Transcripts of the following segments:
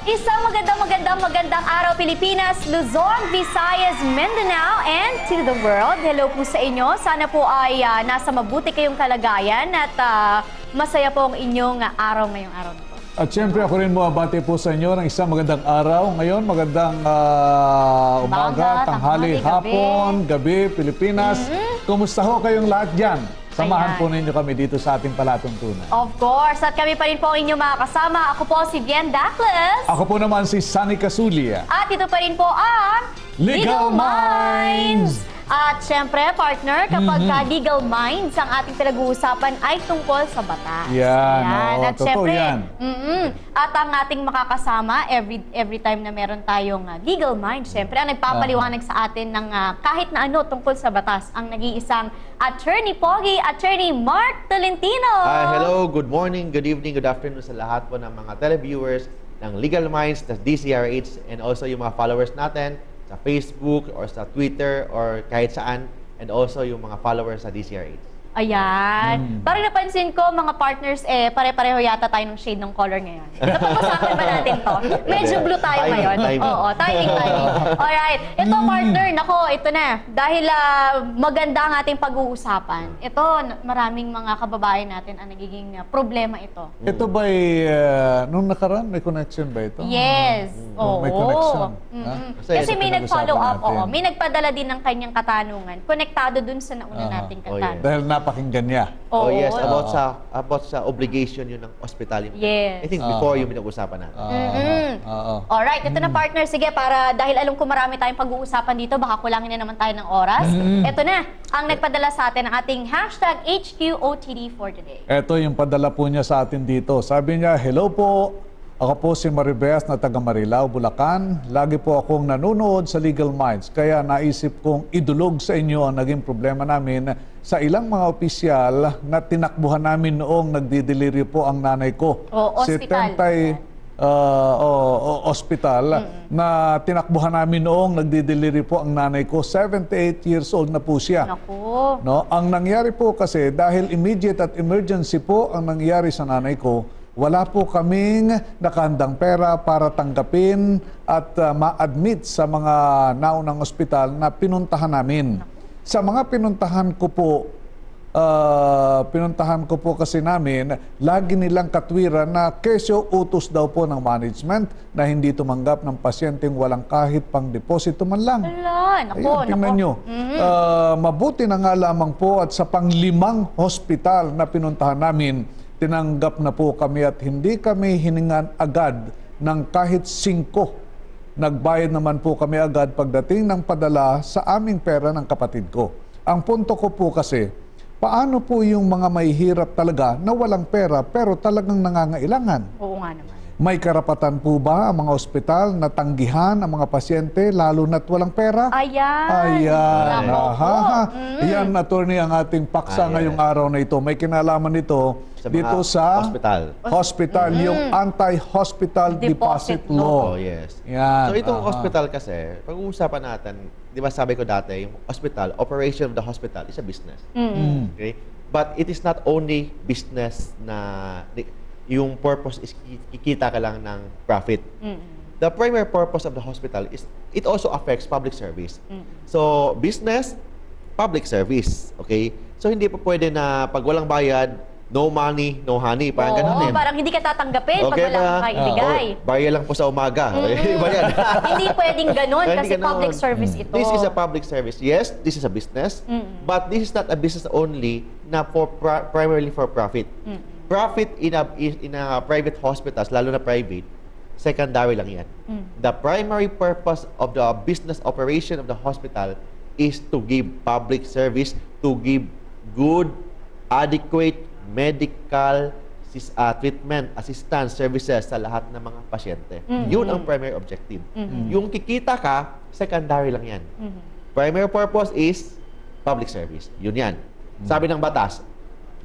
Isang magandang araw Pilipinas, Luzon, Visayas, Mindanao, and to the world. Hello po sa inyo. Sana po ay nasa mabuti kayong kalagayan at masaya po ang inyong araw ngayong araw na po. At syempre ako rin bumabati po sa inyo ng isang magandang araw. Ngayon, magandang umaga, tanghali, hapon, gabi, Pilipinas. Kumusta ho kayong lahat dyan? Samahan po ninyo kami dito sa ating palatuntunan. Of course. At kami pa rin po ang inyong mga kasama. Ako po si Bien Dacles. Ako po naman si Sunny Casulia. At ito pa rin po ang Legal Minds! At syempre, partner, kapag legal minds ang ating pinag-uusapan ay tungkol sa batas. Yan, At totoo syempre, yan. At ang ating makakasama every time na meron tayong legal minds, syempre, ang nagpapaliwanag sa atin ng kahit na ano tungkol sa batas, ang nag-iisang Attorney Pogi, Attorney Mark Tolentino. Hello, good morning, good evening, good afternoon sa lahat po ng mga televiewers ng Legal Minds, the DCRH, and also yung mga followers natin sa Facebook or sa Twitter or kahit saan, and also yung mga followers sa DCRH. Ayan. Parang napansin ko, mga partners, pare-pareho yata tayo ng shade ng color ngayon. Napag-usapan ba natin to? Medyo blue tayo ngayon. Oo, timing. Alright. Ito, partner, nako, ito na. Dahil maganda ang ating pag-uusapan, ito, maraming mga kababayan natin ang nagiging problema ito. Ito ba'y, nung nakaraan, may connection ba ito? Yes. Oo. May connection. Kasi may nag-follow up, natin. may nagpadala din ng kanyang katanungan. Konektado dun sa nauna nating katanungan. Dahil napakinggan niya. Oh yes, about sa obligation yun ng hospital. Yes. I think before yung pinag-usapan natin. Alright, ito na partner. Sige, para dahil alam ko marami tayong pag-uusapan dito, baka kulangin na naman tayo ng oras. Ito na, ang nagpadala sa atin ng ating hashtag HQOTD for today. Ito yung padala po niya sa atin dito. Sabi niya, hello po. Ako po si Maribes na taga Marilao, Bulacan. Lagi po akong nanonood sa Legal Minds. Kaya naisip kong idulog sa inyo ang naging problema namin sa ilang mga opisyal na tinakbuhan namin noong nagdi-delivery po ang nanay ko. Hospital na tinakbuhan namin noong nagdi-delivery po ang nanay ko. 78 years old na po siya. Naku. No? Ang nangyari po kasi dahil immediate at emergency po ang nangyari sa nanay ko, wala po kaming nakahandang pera para tanggapin at ma-admit sa mga naunang ospital na pinuntahan namin. Sa mga pinuntahan ko po kasi namin, lagi nilang katwiran na kesyo utos daw po ng management na hindi tumanggap ng pasyenteng walang kahit pang deposito man lang. Ala, naku, Ayun, tingnan nyo. Mabuti na nga lamang po at sa pang-5 hospital na pinuntahan namin, tinanggap na po kami at hindi kami hiningan agad ng kahit 5. Nagbayad naman po kami agad pagdating ng padala sa aming pera ng kapatid ko. Ang punto ko po kasi, paano po yung mga mahihirap talaga na walang pera pero talagang nangangailangan? Oo nga naman. May karapatan po ba ang mga ospital na tanggihan ang mga pasyente lalo na't walang pera? Ayan. Yan, attorney, ang ating paksa ngayong araw na ito. May kinalaman ito dito sa hospital, yung Anti-Hospital Deposit Law. Oh, yes. Yan. So itong hospital kasi, pag-uusapan natin, di ba sabi ko dati, yung hospital, operation of the hospital is a business. Okay? But it is not only business na yung purpose is kikita ka lang ng profit. The primary purpose of the hospital is it also affects public service. So, business, public service. Okay? So, hindi pa pwede na pag walang bayad, no money, no honey. Parang ganun. Parang hindi ka tatanggapin pag walang kaibigay. Bayad lang po sa umaga. Iba yan. Hindi pwedeng ganun kasi public service ito. This is a public service. Yes, this is a business. But this is not a business only na primarily for profit. Profit in a private hospitals, lalo na private, secondary lang yan. The primary purpose of the business operation of the hospital is to give public service, to give good, adequate medical treatment, assistance, services sa lahat ng mga pasyente. Yun ang primary objective. Yung kikita ka, secondary lang yan. Primary purpose is public service. Yun yan. Sabi ng batas,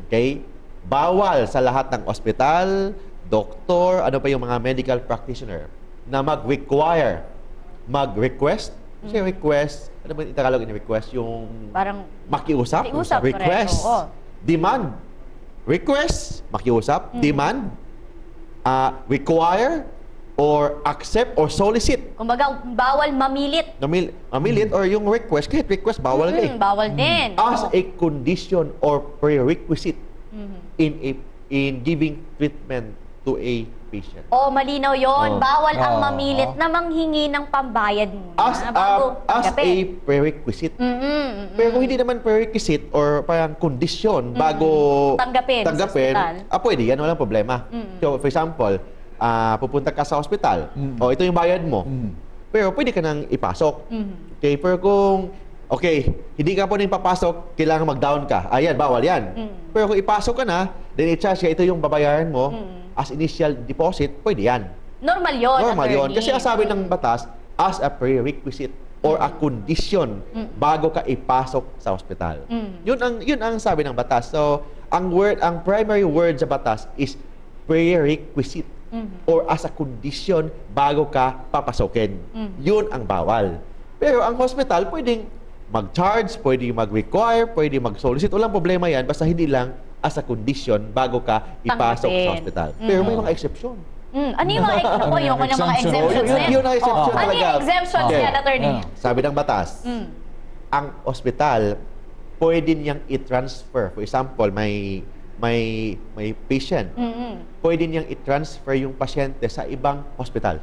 okay? Bawal sa lahat ng ospital, doktor, ano pa yung mga medical practitioner na mag-request. Kasi request, ano ba yung Tagalog in request? Yung parang makiusap. Request. Demand. Request, makiusap. Demand. Require, or accept or solicit. Kumbaga, bawal mamilit. Mamilit or yung request, kahit request, bawal ka eh. Bawal din. As a condition or prerequisite in giving treatment to a patient. Malinaw yon. Oh. Bawal ang Oh. mamilit na manghingi ng pambayad muna As bago a tanggapin. prerequisite. Pero kung hindi naman prerequisite or parang kondisyon bago Tanggapin sa ospital. pwede yan, walang problema. So, for example, pupunta ka sa ospital, ito yung bayad mo, pero pwede ka nang ipasok. Okay, pero kung, hindi ka po nang papasok, kailangan mag-down ka. Ayan, bawal yan. Pero kung ipasok ka na, then i-charge ka, ito yung babayaran mo as initial deposit, pwede yan. Normal yun, Normal yun. attorney. Kasi ang sabi ng batas, as a prerequisite or a condition bago ka ipasok sa ospital. Yun ang sabi ng batas. So, ang primary word sa batas is prerequisite or as a condition bago ka papasokin. Yun ang bawal. Pero ang hospital pwedeng mag-charge, pwedeng mag-require, pwedeng mag-solicit. Walang problema yan, basta hindi lang as a condition bago ka ipasok Tanggapin. sa ospital. Pero may mga exception. Ano yung mga, yung mga Exemption. exemptions din? Yun ang exemption Ano talaga. yung exemptions Okay. yan, attorney? Sabi ng batas, ang ospital pwede niyang i-transfer. For example, may patient. Pwede niyang i-transfer yung pasyente sa ibang hospital.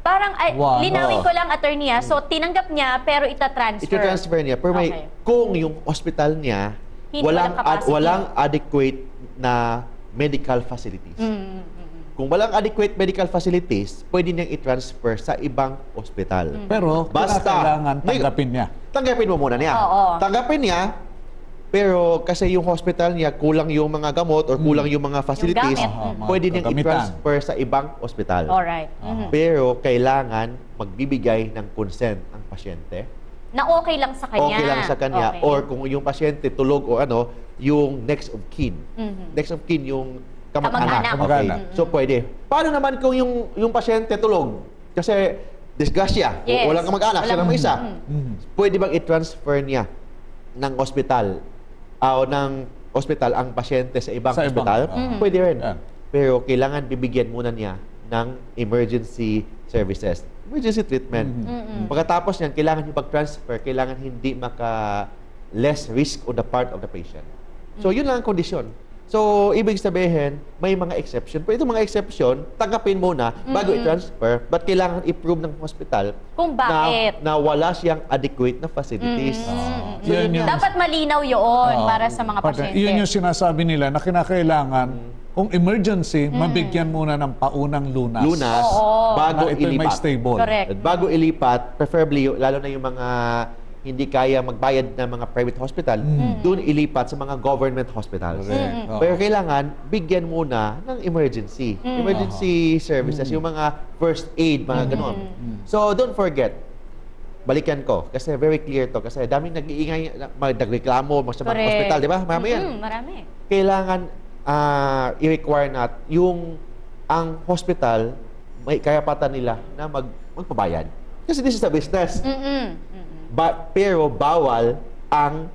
Parang, Wow. linawin ko lang, attorney, so tinanggap niya, pero ita-transfer. I-transfer niya. Pero Okay. kung yung hospital niya, Hindi walang capacity. walang adequate na medical facilities. Kung walang adequate medical facilities, pwede niyang i-transfer sa ibang ospital. Pero kailangan tanggapin niya. Tanggapin mo muna niya. Oo. Tanggapin niya, pero kasi yung hospital niya, kulang yung mga gamot or kulang yung mga facilities, gamit. Mga pwede niyang kagamitan. i-transfer sa ibang ospital. Alright. Pero kailangan magbibigay ng consent ang pasyente. Na okay lang sa kanya. Okay lang sa kanya. Okay. Or kung yung pasyente tulog o yung next of kin. Next of kin yung Kamag-anak. kamag-anak. Okay. So pwede. Paano naman kung yung pasyente tulog? Kasi disgrasya. Yes. Walang kamag-anak. Siya Walang- lang isa. Pwede bang i-transfer niya ng ospital o ng ospital ang pasyente sa ibang Sa ibang, ospital? Pwede rin. Yan. Pero kailangan bibigyan muna niya ng emergency services. Emergency treatment. Pagkatapos niyan, kailangan yung pag-transfer, kailangan hindi less risk on the part of the patient. So, yun lang ang kondisyon. So, ibig sabihin, may mga exception. Pero itong mga exception, tanggapin muna bago i-transfer, but kailangan i-prove ng hospital Kung bakit. na wala siyang adequate na facilities. So, Yun yung- dapat malinaw yun para sa mga pasyente. Yun yung sinasabi nila na kinakailangan, kung emergency, mabigyan muna ng paunang lunas. Lunas, Oo. bago Na ito'y may ilipat. stable. Correct. At bago ilipat, preferably, lalo na yung mga hindi kaya magbayad ng mga private hospital, doon ilipat sa mga government hospitals. Correct. Oo. Pero kailangan, bigyan muna ng emergency. Emergency services, yung mga first aid, mga ganon. So, don't forget, balikan ko, kasi very clear to, kasi daming nag-iingay, nagreklamo sa mga Correct. hospital, di ba? Marami yan. Marami. Kailangan i-require ang hospital, may karapatan nila na magpabayad. Kasi this is a business. Pero bawal ang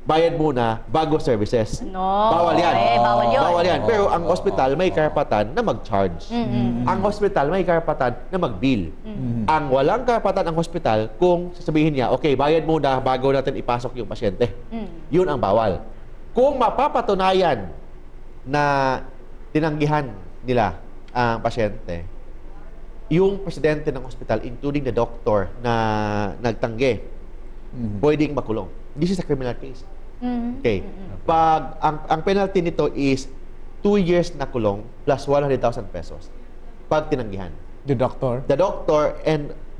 bayad muna bago services. No. Bawal yan. Okay, bawal yun. Bawal yan. Pero ang hospital may karapatan na mag-charge. Ang hospital may karapatan na mag-bill. Ang walang karapatan ang hospital kung sasabihin niya, okay, bayad muna bago natin ipasok yung pasyente. Yun ang bawal. Kung mapapatunayan na tinanggihan nila ang pasyente, yung presidente ng hospital, including the doctor na nagtanggi, pwedeng makulong. This is a criminal case. Okay. Pag ang penalty nito is 2 years na kulong plus 100,000 pesos pag tinanggihan. The doctor. The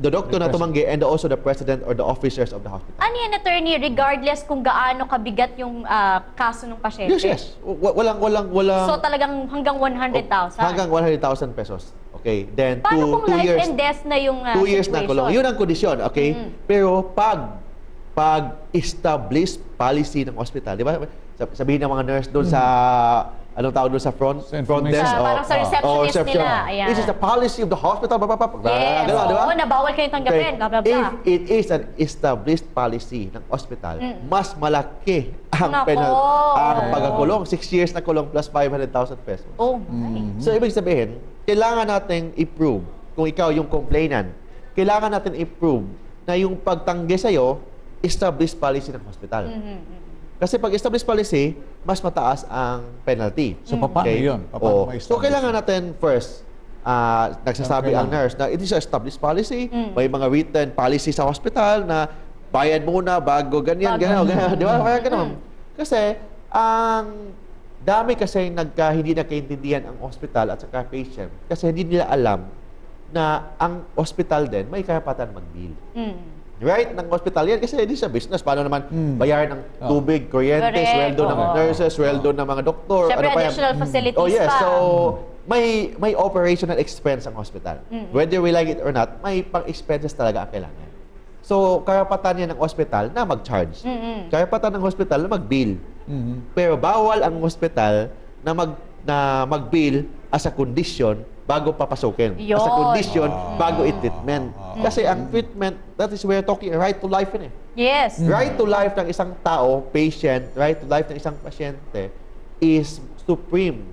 doctor na tumanggi and also the president or the officers of the hospital. Ano yan, attorney, regardless kung gaano kabigat yung kaso ng pasyente? Yes. Walang So talagang hanggang 100,000? hanggang 100,000 pesos. Okay. Then Paano kung 2 life years and death na yung 2 years na situation? kulong. Yun ang kondisyon, okay? Pero pag established policy ng hospital, di ba? Sabihin ng mga nurse doon sa anong tawag doon sa front desk Parang sa receptionist nila. Ayan. This is the policy of the hospital. Yes. Ganun, di ba? Oo, na bawal kayong tanggapin. Blah, blah, blah. If it is an established policy ng hospital, mas malaki ang Nako. ang pagkakulong. 6 years na kulong plus 500,000 pesos. Oh my. So, ibig sabihin, kailangan nating i-prove kung ikaw yung complainant, kailangan natin i-prove na yung pagtanggi sa'yo, established policy ng hospital. Kasi pag established policy, mas mataas ang penalty. So, paano yun? Paano ma-establish? So, kailangan natin first, nagsasabi ang nurse na it is a established policy, may mga written policy sa hospital na bayad muna bago ganyan. Di ba? Kaya ganun. Kasi, ang dami kasi hindi nagkaintindihan ang hospital at saka patient kasi hindi nila alam na ang hospital din may karapatan mag-bill. Right? Ng hospital yan kasi hindi sa business. Paano naman bayaran ng tubig, kuryente, Correct. sweldo ng nurses, sweldo ng mga doktor. Siyempre, ano pa yan? additional facilities Oh yes, pa. so may operational expense ang hospital. Whether we like it or not, may pang-expenses talaga ang kailangan. So, karapatan yan ng hospital na mag-charge. Karapatan ng hospital na mag-bill. Pero bawal ang hospital na mag-bill as a condition bago papasukin. Yun. As a condition bago i-treatment. Kasi ang treatment, that is where talking right to life yun eh. Yes. Right to life ng isang tao, patient, right to life ng isang pasyente is supreme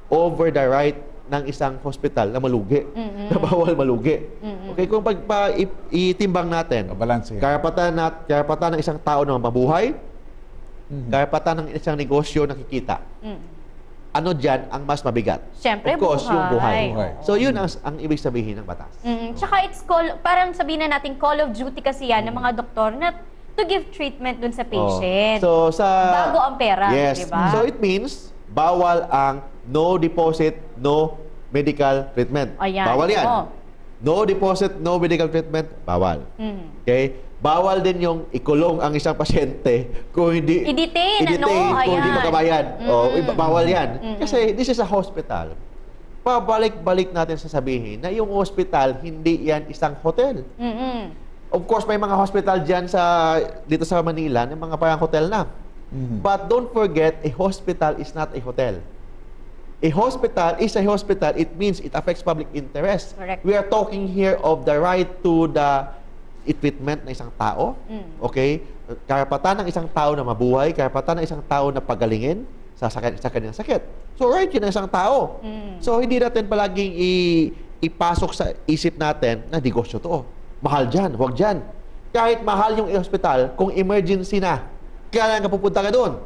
over the right ng isang hospital na malugi, na bawal malugi. Okay, kung itimbang natin, Balanse. karapatan ng isang tao na mabuhay, karapatan ng isang negosyo na kikita. Ano dyan ang mas mabigat? Siyempre, of course, yung buhay. Buhay. So, yun ang ibig sabihin ng batas. Tsaka parang sabihin na natin, call of duty kasi yan ng mga doktor na to give treatment dun sa patient. So, Bago ang pera, yes. di ba? So, it means, bawal ang no deposit, no medical treatment. Ayan. Bawal yan. Oo. No deposit, no medical treatment, bawal. Okay? Bawal din yung ikulong ang isang pasyente kung hindi I-detain, ano? kung hindi Ayan. makabayad. Bawal yan. Kasi this is a hospital. Pabalik-balik natin sasabihin na yung hospital, hindi yan isang hotel. Of course, may mga hospital dyan dito sa Manila na mga parang hotel na. But don't forget, a hospital is not a hotel. A hospital is a hospital. It means it affects public interest. Correct. We are talking here of the right to the treatment ng isang tao. Okay? Karapatan ng isang tao na mabuhay, karapatan ng isang tao na pagalingin sa kanyang sakit. So, right yun ng isang tao. So, hindi natin palaging ipasok sa isip natin na negosyo to. Mahal dyan, huwag dyan. Kahit mahal yung hospital, kung emergency na, kailangan ka pupunta ka doon.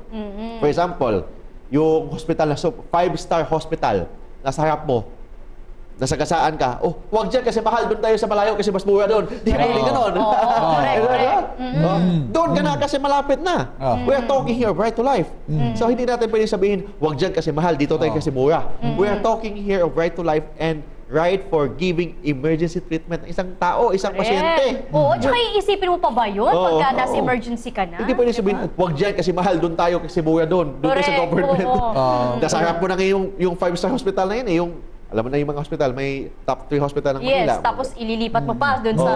For example, yung hospital na 5-star hospital, nasa harap mo, nasagasaan ka, huwag dyan kasi mahal, doon tayo sa malayo kasi mas mura doon. Di ka pwede ganon. Correct. Doon ka na kasi malapit na. We are talking here of right to life. So, hindi natin pwede sabihin, huwag dyan kasi mahal, dito tayo kasi mura. We are talking here of right to life and right for giving emergency treatment ng isang tao, isang pasyente. Oo, tsaka iisipin mo pa ba yun Oo, pagka nasa oo. emergency ka na? Hindi pwede sabihin, huwag dyan kasi mahal, doon tayo kasi mura doon. Doon tayo sa Correct, government. oo. Nasa harap mo na ngayon yung 5-star hospital na yun eh. Alam mo na yung mga hospital, may top 3 hospital ng Manila. Yes, tapos ililipat mo pa dun sa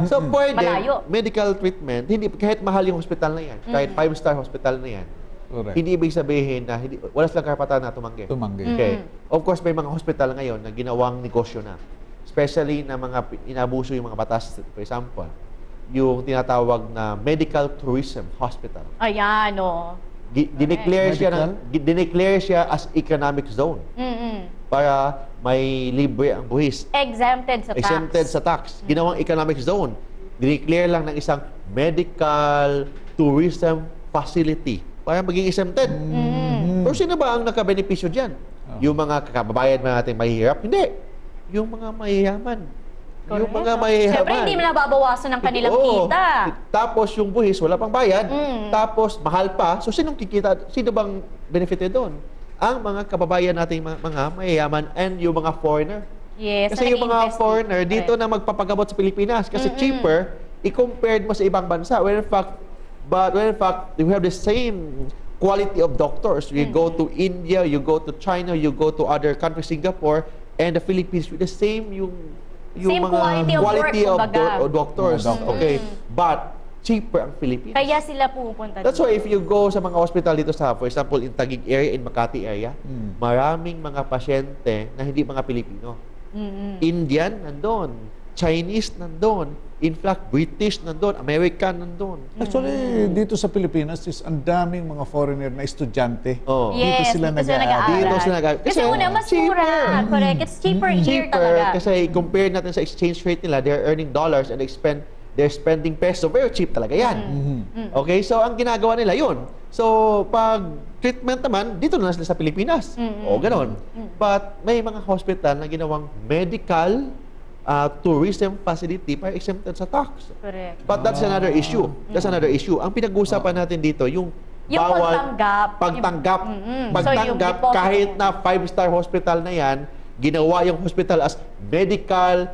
So, pwede, malayo. medical treatment, hindi, kahit mahal yung hospital na yan, kahit 5-star hospital na yan, Correct. hindi ibig sabihin na wala silang karapatan na tumanggi. Tumanggi. Okay. Of course, may mga hospital ngayon na ginawang negosyo na. Especially na mga inabuso yung mga batas. For example, yung tinatawag na medical tourism hospital. Ayan, o. Dineclare siya as economic zone para may libre ang buhis. Exempted sa tax. Exempted sa tax. Ginawang economic zone. Dineclare lang ng isang medical tourism facility para maging exempted. Pero sino ba ang nakabenepisyo dyan? Yung mga kababayan natin mahihirap? Hindi. Yung mga mayayaman. Yung mga mayayaman. Siyempre, hindi mo nababawasan ng kanilang Oo. kita. Tapos yung buhis, wala pang bayad. Tapos mahal pa. So sinong kikita? Sino bang benefited doon? Ang mga kababayan nating mga mayayaman and yung mga foreigner. Yes, Kasi na yung mga nag-invest foreigner, dito. dito na magpapagamot sa Pilipinas kasi cheaper, i-compared mo sa ibang bansa. When in fact, we have the same quality of doctors. You go to India, you go to China, you go to other countries, Singapore, and the Philippines with the same yung Same mga quality of work, kumbaga. doctors. Mga doctors. Okay. But cheaper ang Philippines. Kaya sila pupunta That's why if you go sa mga hospital dito sa, for example, in Taguig area, in Makati area, maraming mga pasyente na hindi mga Pilipino. Indian, nandun. Chinese nandun. In fact, British nandun, American nandun. Actually, dito sa Pilipinas is ang daming mga foreigner na estudyante. Oh. Dito Yes, sila dito sila nag-aaral. Dito sila nag-aaral. Kasi una, mas mura. Correct. It's cheaper here talaga. Kasi compare natin sa exchange rate nila, they're earning dollars and they're spending peso. Very cheap talaga yan. Okay, so ang ginagawa nila yun. So, pag treatment naman, dito na sila sa Pilipinas. O, ganon. But may mga hospital na ginawang medical tourism facility para exempted sa tax. Correct. But that's another issue. That's another issue. Ang pinag-uusapan natin dito, yung Yung bawal pagtanggap. pagtanggap So, yung kahit na 5-star hospital na yan, ginawa yung hospital as medical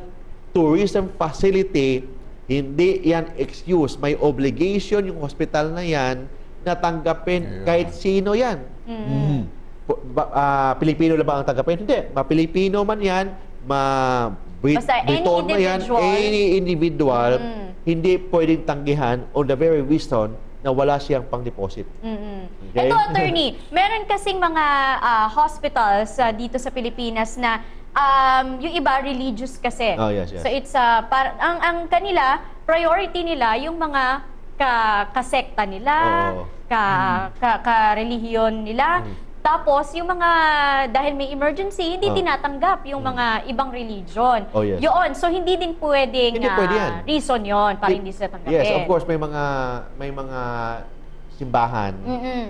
tourism facility, hindi yan excuse. May obligation yung hospital na yan na tanggapin kahit sino yan. Pilipino na ba ang tanggapin? Hindi. Ma-Pilipino man yan, Basta any Briton man yan, individual. any individual, hindi pwedeng tanggihan on the very reason na wala siyang pang-deposit. Okay? Ito, attorney, meron kasing mga hospitals dito sa Pilipinas na yung iba religious kasi. Oh, yes, yes. So it's ang kanila priority nila yung mga kasekta nila, Oo. ka-relihiyon nila. Tapos, yung mga, dahil may emergency, hindi tinatanggap yung mga ibang religion. Oh, yes. Yun, so hindi din pwedeng Hindi pwede yan. reason yon para hindi sila tanggapin. Yes, of course, may mga simbahan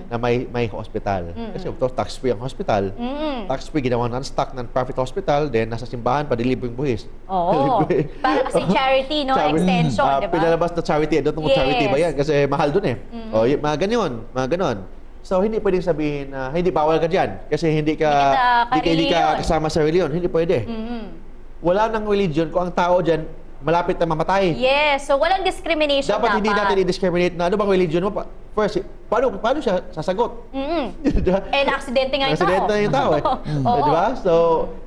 na may hospital. Kasi of course, tax-free ang hospital. Tax-free, ginawa non-stock ng profit hospital, then nasa simbahan, pa-delivering buhis. Oo. Para kasi charity, no? Extension, di ba? Pinalabas na charity. I don't know kung charity ba yan kasi mahal dun eh. O, mga ganyan, mga ganon. So, hindi pwedeng sabihin na hindi bawal ka dyan kasi hindi ka kasama sa reliyon. Hindi pwede. Wala nang religion kung ang tao dyan malapit na mamatay. Yes, so walang discrimination dapat. Hindi natin i-discriminate na ano bang religion mo. First, paano siya sasagot? Na-aksidente nga yung tao. Aksidente na yung tao eh. Oo. Diba? So,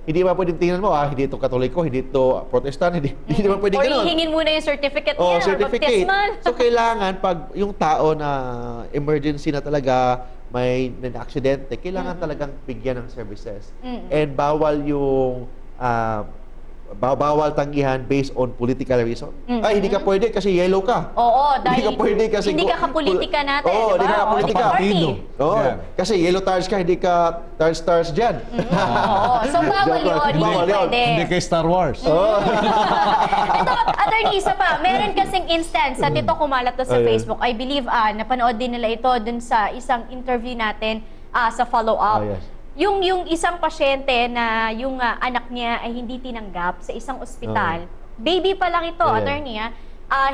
hindi ba pwedeng tingnan mo, hindi ito Katoliko, hindi ito Protestant, hindi ba pwedeng Or ganun? hihingin muna yung certificate Oh, niya, or certificate. baptismal. So, kailangan pag yung tao na emergency na talaga, may na-aksidente, kailangan talagang bigyan ng services. And bawal yung bawal tanggihan based on political reason. Ay, hindi ka pwede kasi yellow ka. Oo, Hindi dahil ka pwede kasi hindi ka kapolitika natin, Oo, hindi diba? ka kapolitika. Oo, party. Oo, Yeah. kasi yellow tires ka, hindi ka tire stars dyan. Oo, so bawal yun, hindi Bawal yun. pwede. Hindi kay Star Wars. Ito, attorney, isa pa, meron kasing instance sa Tito kumalat to sa Ayan. Facebook. I believe, napanood din nila ito dun sa isang interview natin sa follow-up. Yes. Yung isang pasyente na yung anak niya ay hindi tinanggap sa isang ospital. Baby pa lang ito, Ayan. attorney,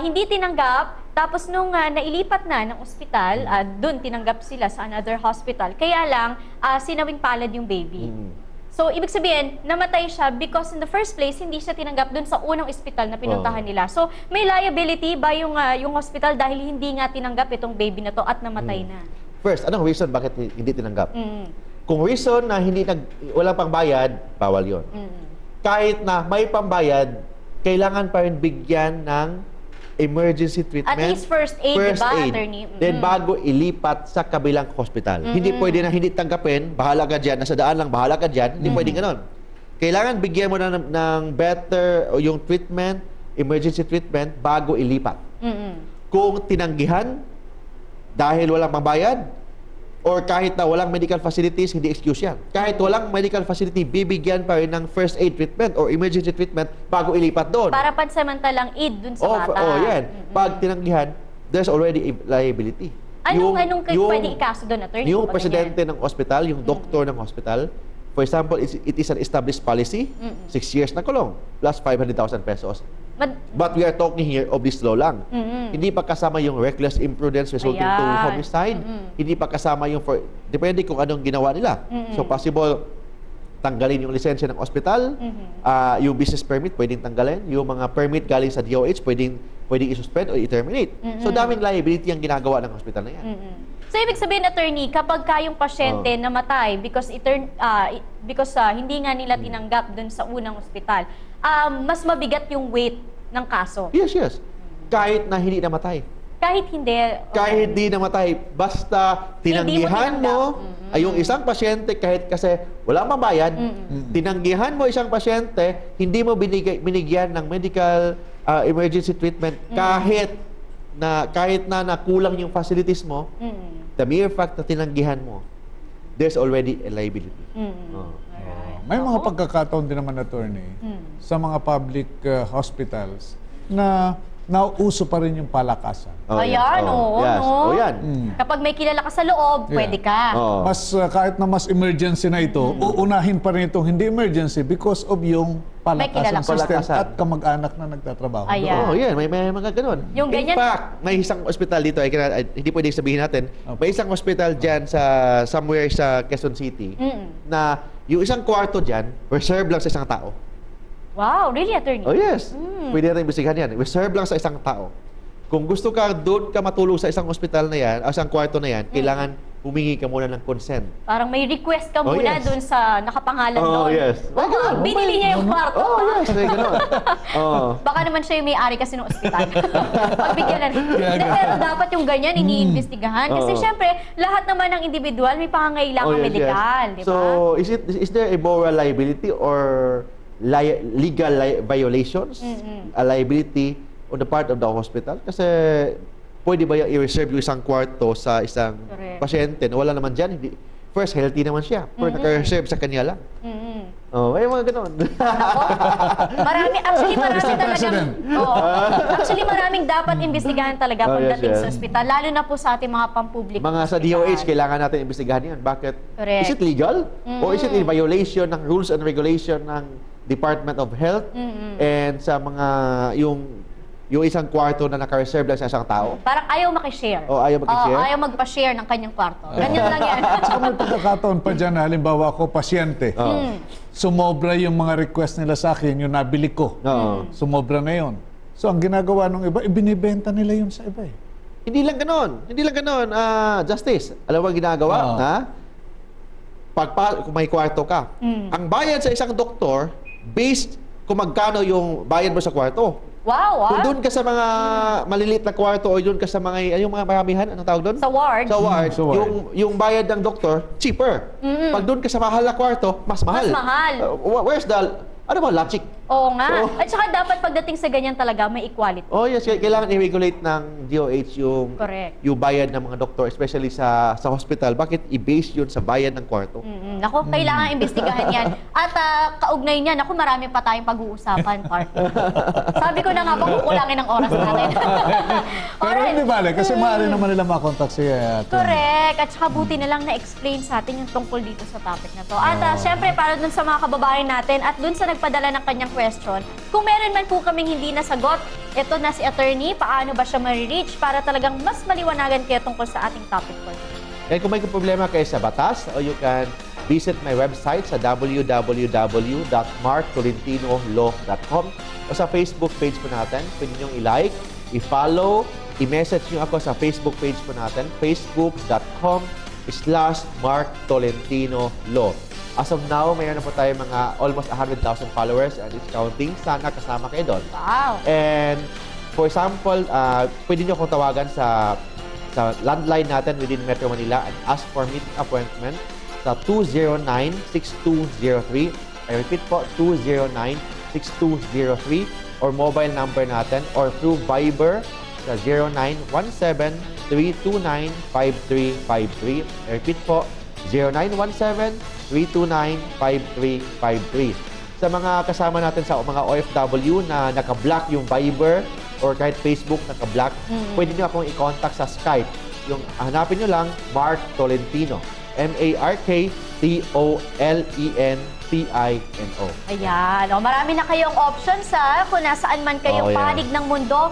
hindi tinanggap. Tapos nung nailipat na ng ospital, dun tinanggap sila sa another hospital. Kaya lang, sinawing palad yung baby. So, ibig sabihin, namatay siya because in the first place, hindi siya tinanggap dun sa unang ospital na pinuntahan nila. So, may liability ba yung hospital dahil hindi nga tinanggap itong baby na to at namatay na? First, anong reason bakit hindi tinanggap? Kung reason na walang pangbayad, bawal yon. Kahit na may pambayad, kailangan pa rin bigyan ng emergency treatment. At least first aid, diba, attorney? Then bago ilipat sa kabilang hospital. Hindi pwede na hindi tanggapin, bahala ka dyan, nasa daan lang, bahala ka dyan. Hindi pwede ganon. Kailangan bigyan mo na ng better o yung treatment, emergency treatment, bago ilipat. Kung tinanggihan, dahil walang pambayad, or kahit na walang medical facilities, hindi excuse yan. Kahit walang medical facility, bibigyan pa rin ng first aid treatment or emergency treatment bago ilipat doon. Para pansamantalang aid dun sa bata. Yan. Pag tinanggihan, there's already a liability. Anong pwede ikaso doon, attorney? Yung Pag presidente ng hospital, yung doktor ng hospital, for example, it is an established policy, 6 years na kulong, plus 500,000 pesos. But we are talking here of this law lang. Hindi pa kasama yung reckless imprudence resulting to homicide. Hindi pa kasama yung depende kung anong ginawa nila. So possible tanggalin yung lisensya ng hospital, yung business permit pwedeng tanggalin, yung mga permit galing sa DOH pwedeng i-suspend o i-terminate. So daming liability ang ginagawa ng hospital na yan. So ibig sabihin, attorney, kapag yung pasyente namatay because hindi nga nila tinanggap dun sa unang ospital, mas mabigat yung weight ng kaso. Yes. Kahit na hindi namatay. Kahit hindi. Kahit di namatay, basta tinanggihan mo ay yung isang pasyente kahit kasi wala mabayad, tinanggihan mo isang pasyente, hindi mo binigyan ng medical emergency treatment kahit na nakulang yung facilities mo, the mere fact na tinanggihan mo, there's already a liability. Oh. May mga pagkakataon din naman, attorney, sa mga public hospitals na nauuso pa rin yung palakasan. Ayan, oo, yes. no? Oh, yan. Kapag may kilala ka sa loob, pwede ka. Oh. Kahit na mas emergency na ito, uunahin pa rin itong hindi emergency because of yung May kilala palakasan ka. system at kamag-anak na nagtatrabaho. Ayan. Oh, yan. May mga ganun. Yung In ganyan- fact, may isang ospital dito, hindi pwede sabihin natin, may isang ospital dyan somewhere sa Quezon City na yung isang kwarto dyan, reserve lang sa isang tao. Wow, really, attorney? Oh yes. Pwede natin imbestigahan yan. Reserve lang sa isang tao. Kung gusto ka doon ka matulog sa isang ospital na yan, o isang kwarto na yan, kailangan humingi ka muna ng consent. Parang may request ka Oh, muna yes. dun sa nakapangalan Oh, doon. yes. May ganun. Binili niya yung kwarto. Oh, yes. May ganun. Oh. Baka naman siya yung may-ari kasi ng ospital. Pagbigyan na. Hindi, pero dapat yung ganyan, iniimbestigahan. Kasi Oo. syempre, lahat naman ng individual may pangangailangan Oh, yes, medikal, yes. di ba? So, is there a moral liability or legal violations? A liability on the part of the hospital? Kasi pwede ba i-reserve yung isang kwarto sa isang Correct. pasyente na wala naman dyan? Hindi. First, healthy naman siya. Pero naka-reserve sa kanya lang. Oh, may mga ganun. Marami talagang, President. actually maraming dapat imbestigahan talaga Oh, yes, pagdating yes. sa ospital, lalo na po sa ating mga pampubliko. Mga sa DOH, kailangan natin imbestigahan yan. Bakit? Correct. Is it legal? Or is it in violation ng rules and regulation ng Department of Health and sa mga yung isang kwarto na naka-reserve lang sa isang tao? Parang ayaw makishare. Oh, ayaw makishare? Ayaw magpa-share ng kanyang kwarto. Ganyan lang yan. Saka may pagkakataon pa dyan, halimbawa ako, pasyente. Sumobra yung mga request nila sa akin, yung nabili ko. Oo. Sumobra na yun. So, ang ginagawa ng iba, ibinibenta nila yun sa iba eh. Hindi lang ganon. Hindi lang ganon. Justice, alam mo ang ginagawa? Oo. Ha? Kung may kwarto ka, ang bayad sa isang doktor, based kung magkano yung bayad mo sa kwarto. Wow, Kung doon ka sa mga maliliit na kwarto o doon ka sa mga, yung mga maramihan, anong tawag doon? Sa ward. Sa ward, sa ward. yung bayad ng doktor, cheaper. Pag doon ka sa mahal na kwarto, mas mahal. Mas mahal. Where's the, ano ba, logic? Oo nga. Oo. At saka dapat pagdating sa ganyan talaga, may equality. Oh yes, kailangan i-regulate ng DOH Correct. yung bayad ng mga doktor, especially sa hospital. Bakit i-base yun sa bayad ng kwarto? Naku, kailangan imbestigahan yan. At kaugnay niyan, naku, marami pa tayong pag-uusapan, partner. Sabi ko na nga, pagkukulangin ng oras natin. Pero hindi bale, kasi maaari naman nila makontak siya. Correct. At saka buti na lang na-explain sa atin yung tungkol dito sa topic na to. At syempre, para dun sa mga kababayan natin at dun sa nagpadala ng kanyang question, kung meron man po kaming hindi nasagot, ito na si attorney, paano ba siya ma-reach para talagang mas maliwanagan kayo tungkol sa ating topic for today. And kung may problema kayo sa batas, you can visit my website sa www.marktolentinolow.com o sa Facebook page po natin. Pwede nyo i-like, i-follow, i-message nyo ako sa Facebook page po natin, facebook.com/marktolentinolow. As of now, mayroon na po tayo mga almost 100,000 followers and it's counting. Sana kasama kayo doon. Wow. And for example, pwede nyo akong tawagan sa landline natin within Metro Manila and ask for meeting appointment sa 209-6203. I repeat po, 209-6203 or mobile number natin or through Viber sa 0917-329-5353. I repeat po, 0917-329-5353. Sa mga kasama natin sa mga OFW na naka-block yung Viber or kahit Facebook naka-block, pwede nyo akong i-contact sa Skype. Yung hanapin nyo lang, Mark Tolentino. MarkTolentino. Ayan. O, marami na kayong options kung nasaan man kayong Oh, yeah. panig ng mundo,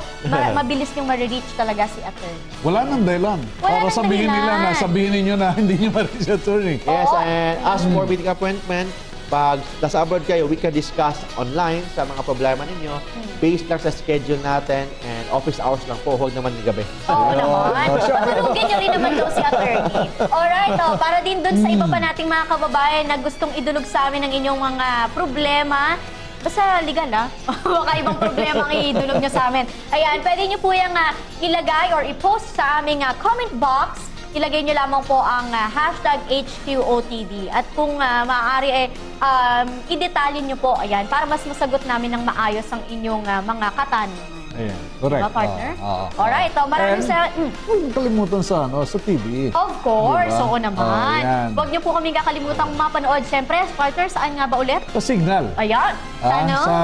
mabilis niyong ma-reach talaga si attorney. Wala nang dahilan. Wala Para nang sabihin nila dahilan. na sabihin ninyo na hindi nyo ma-reach attorney. Yes, Oo. and ask for meeting appointment. Pag nasa abroad kayo, we can discuss online sa mga problema ninyo based lang sa schedule natin and office hours lang po, huwag naman ng gabi. Oo naman. Tulungin niyo rin naman daw si attorney. Alright, para din dun sa iba pa nating mga kababayan na gustong idulog sa amin ang inyong mga problema, Basta legal, ha? Baka ibang problema ang idulog nyo sa amin. Ayan, pwede nyo po yung ilagay or i-post sa aming comment box. Ilagay nyo lamang po ang hashtag HQOTV. At kung maaari, i-detalye nyo po, ayan, para mas masagot namin ng maayos ang inyong mga katanungan. Ayan, correct. Diba, partner? Oo. Alright, maraming Huwag kalimutan sa, sa TV. Of course, Diba? oo naman. Ayan. Huwag niyo po kami kakalimutang mapanood. Siyempre, partner, saan nga ba ulit? Sa Signal. Ayan, sa Sa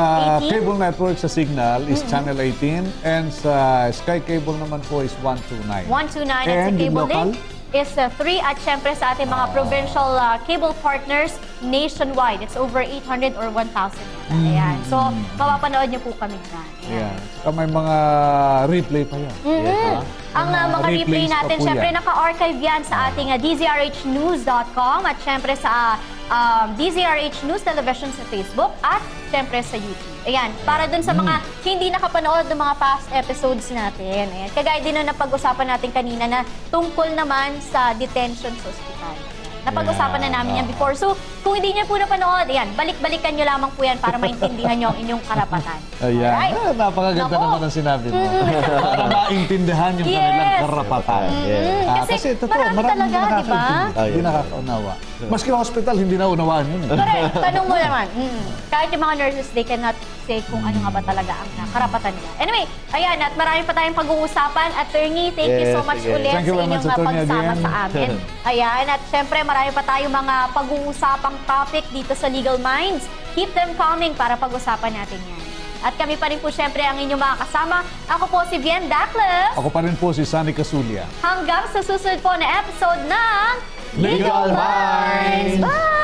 18? cable network sa Signal is Channel 18 and sa Sky Cable naman po is 129. 129 at sa And yung cable local? link is 3 at syempre sa ating mga provincial cable partners nationwide. It's over 800 or 1,000. Ayan. So, mapapanood niyo po kami dyan. Ayan. Saka may mga replay pa yan. Ang mga replay replays pa natin, po syempre yan. naka-archive yan sa ating DZRHnews.com at syempre sa DZRH News Television sa Facebook at syempre sa YouTube. Ayan, para dun sa mga hindi nakapanood ng mga past episodes natin. Ayan, kagaya din na napag-usapan natin kanina na tungkol naman sa detention sa ospital. Napag-usapan na namin yan before. So, kung hindi niyo po napanood, ayan, balik-balikan niyo lamang po yan para maintindihan niyo ang inyong karapatan. Ayan. Alright? Napakaganda Nako. naman ang sinabi mo. Para maintindihan yung kanilang Yes. karapatan. Yes. Kasi marami talaga, di ba? Hindi nakakaunawa. Maski hospital, hindi naunawaan yun. Correct. Tanong mo naman. Kahit yung mga nurses, they cannot say kung ano nga ba talaga ang karapatan nila. Anyway, ayan, at marami pa tayong pag-uusapan. Attorney, thank you so Yes, much sige. ulit Thank you sa very much, inyong Attorney, pagsama again. sa amin. Ayan, at syempre marami pa tayong mga pag-uusapang topic dito sa Legal Minds. Keep them coming para pag-usapan natin yan. At kami pa rin po syempre ang inyong mga kasama. Ako po si Bien Dacles. Ako pa rin po si Sunny Casulia. Hanggang sa susunod po na episode ng Legal Minds! Bye!